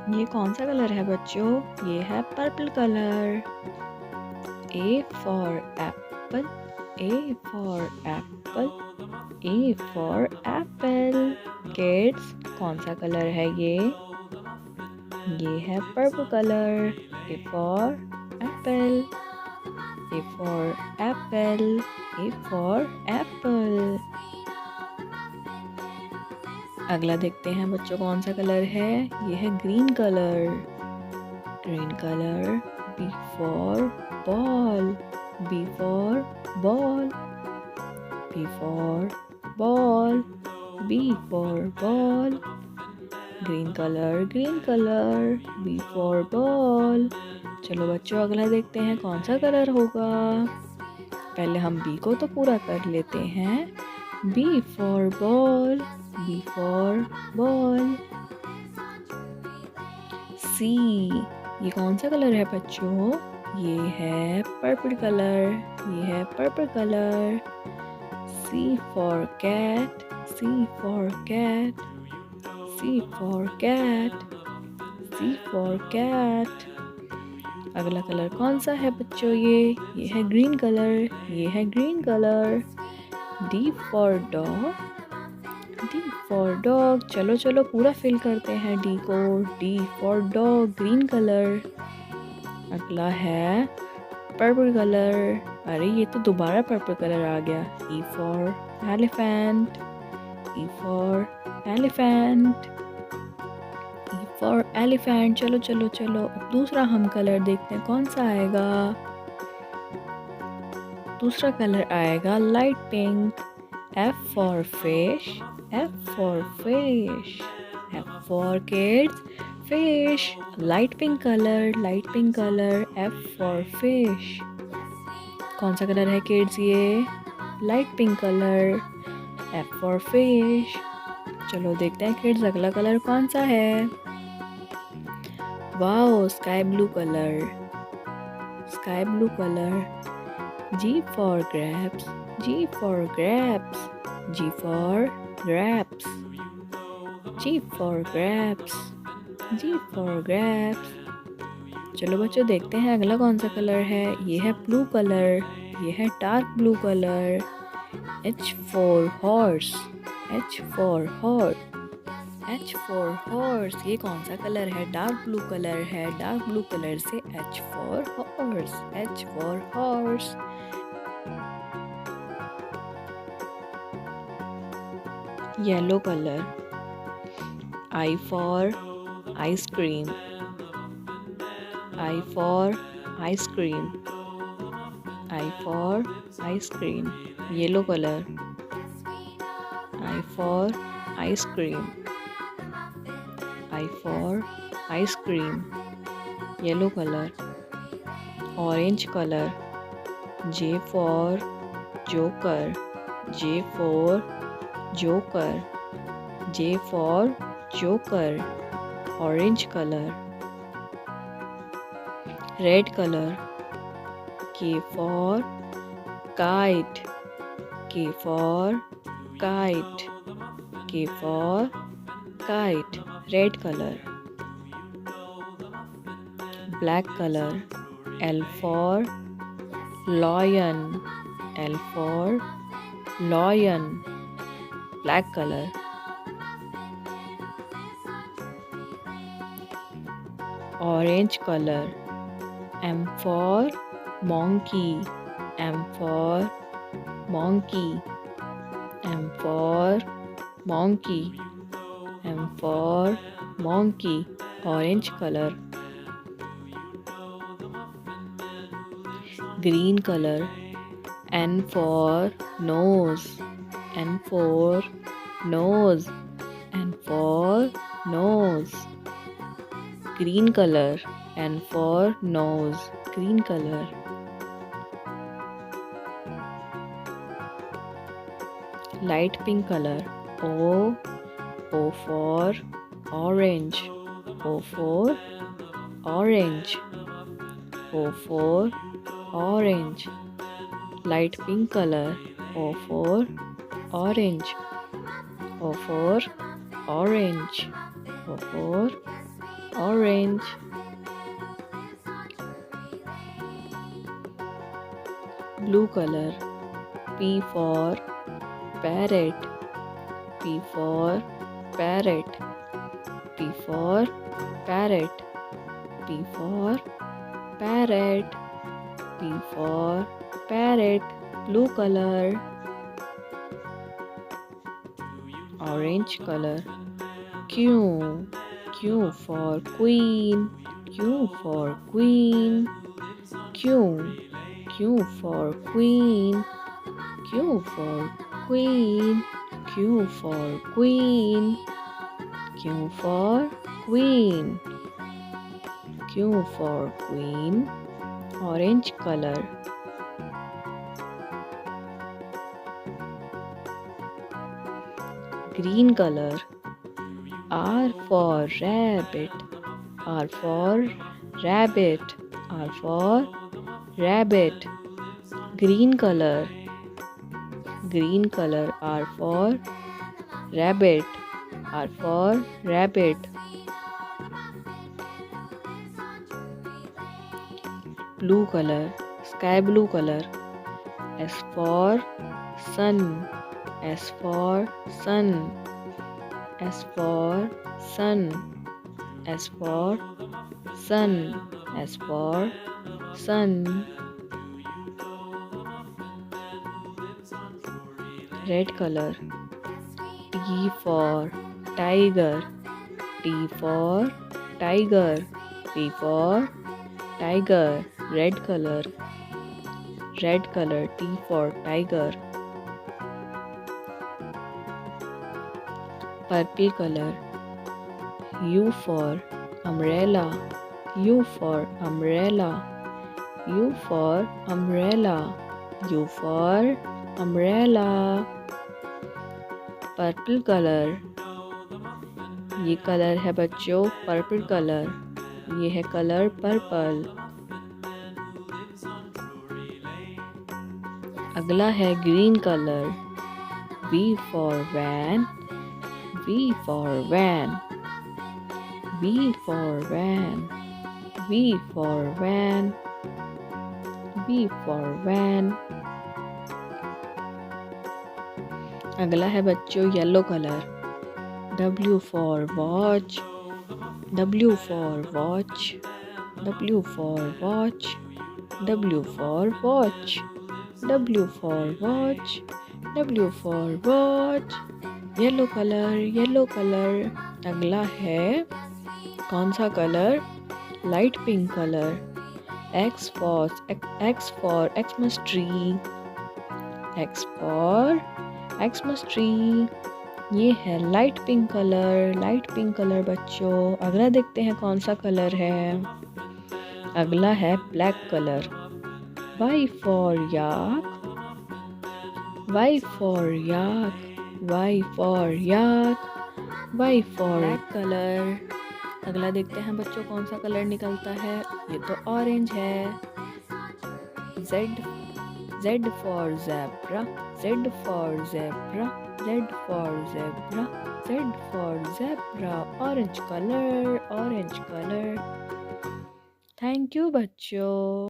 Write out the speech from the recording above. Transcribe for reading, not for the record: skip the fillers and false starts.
ये कौन सा कलर है बच्चों? ये है purple colour. A for apple, A for apple, A for apple. Kids, कौन सा कलर है ये? ये है purple colour. A for apple, A for apple, A for apple. अगला देखते हैं बच्चों कौन सा कलर है। ये है green colour. Green colour. B for ball, B for ball, B for ball, B for ball. Green colour, green colour, B for ball. चलो बच्चों अगला देखते हैं कौन सा कलर होगा। पहले हम B को तो पूरा कर लेते हैं। B for ball, B for ball. C, ये कौन सा कलर है बच्चों? ये है पर्पल कलर। ये है purple colour. C for cat, C for cat, C for cat, C for cat. अगला कलर कौन सा है बच्चों? ये है ग्रीन कलर। ये है green colour. D for dog, D for dog. चलो चलो पूरा फिल करते हैं D को। D for dog, green colour. अगला है पर्पल कलर। अरे ये तो दोबारा पर्पल कलर आ गया। E for elephant, E for elephant, E for elephant. चलो चलो चलो अब दूसरा हम कलर देखते हैं कौन सा आएगा। दूसरा कलर आएगा light pink. F for fish, F for fish, F for kids, fish. Light pink color, F for fish. कौन सा कलर है किड्स ये? Light pink colour. F for fish. चलो देखते हैं किड्स अगला कलर कौन सा है। Wow, sky blue colour. Sky blue colour. G for grapes, G for grapes, G for grapes, G for grapes, G for grapes. चलो बच्चों देखते हैं अगला कौन सा कलर है। ये है ब्लू कलर। ये है dark blue colour. H for horse, H for horse, H for horse. ये कौन सा कलर है? डार्क ब्लू कलर है। डार्क ब्लू कलर से H for horse, H for horse. Yellow colour. I for ice cream, I for ice cream, I for ice cream. Yellow colour. I for ice cream, I for ice cream. Yellow colour. Orange colour. J for joker, J for joker, J for joker. Orange colour. Red colour. K for kite, K for kite, K for kite. Red colour. Black colour. L for lion, L for lion. Black colour. Orange colour. M for monkey, M for monkey, M for monkey, M for monkey. Orange colour. Green colour. N for nose, N for nose, N for nose. Green colour. N for nose, green colour. Light pink colour. O for orange, O for orange, O for orange. Light pink color. O for orange, O for orange, O for orange, blue color. P for parrot, P for parrot, P for parrot, P for parrot, P for parrot. Blue color, orange color. Q, Q for queen, Q for queen, Q, Q for queen, Q for queen, Q for queen, Q for queen, Q for queen. Orange color. Green color. R for rabbit, R for rabbit, R for rabbit. Green color, green color. R for rabbit, R for rabbit. Blue color, sky blue color. S for sun, S for sun, S for sun, S for sun, S for sun. Red color. T for tiger, T for tiger, T for tiger. Red color, red color. T for tiger. Purple color. U for umbrella, U for umbrella, U for umbrella, U for umbrella. Purple colour, ये colour है बच्चों purple colour, ये है colour purple. अगला है green colour. V for van, V for van, V for van, V for van, V for van। अगला है बच्चों yellow colour. W for watch, W for watch, W for watch, W for watch, W for watch, W for watch। Yellow colour, yellow colour. अगला है कौन सा colour? Light pink colour. X for Xmas tree, X for Xmas tree। ये है light pink colour, light pink colour बच्चों। अगला देखते हैं कौन सा कलर है। अगला है black colour. Y for yak, Y for yak, Y for yak, Y for black colour. अगला देखते हैं बच्चों कौन सा कलर निकलता है। ये तो ऑरेंज है। Z for zebra, Z for zebra, Z for zebra, Z for zebra। Orange colour, orange colour. Thank you बच्चों।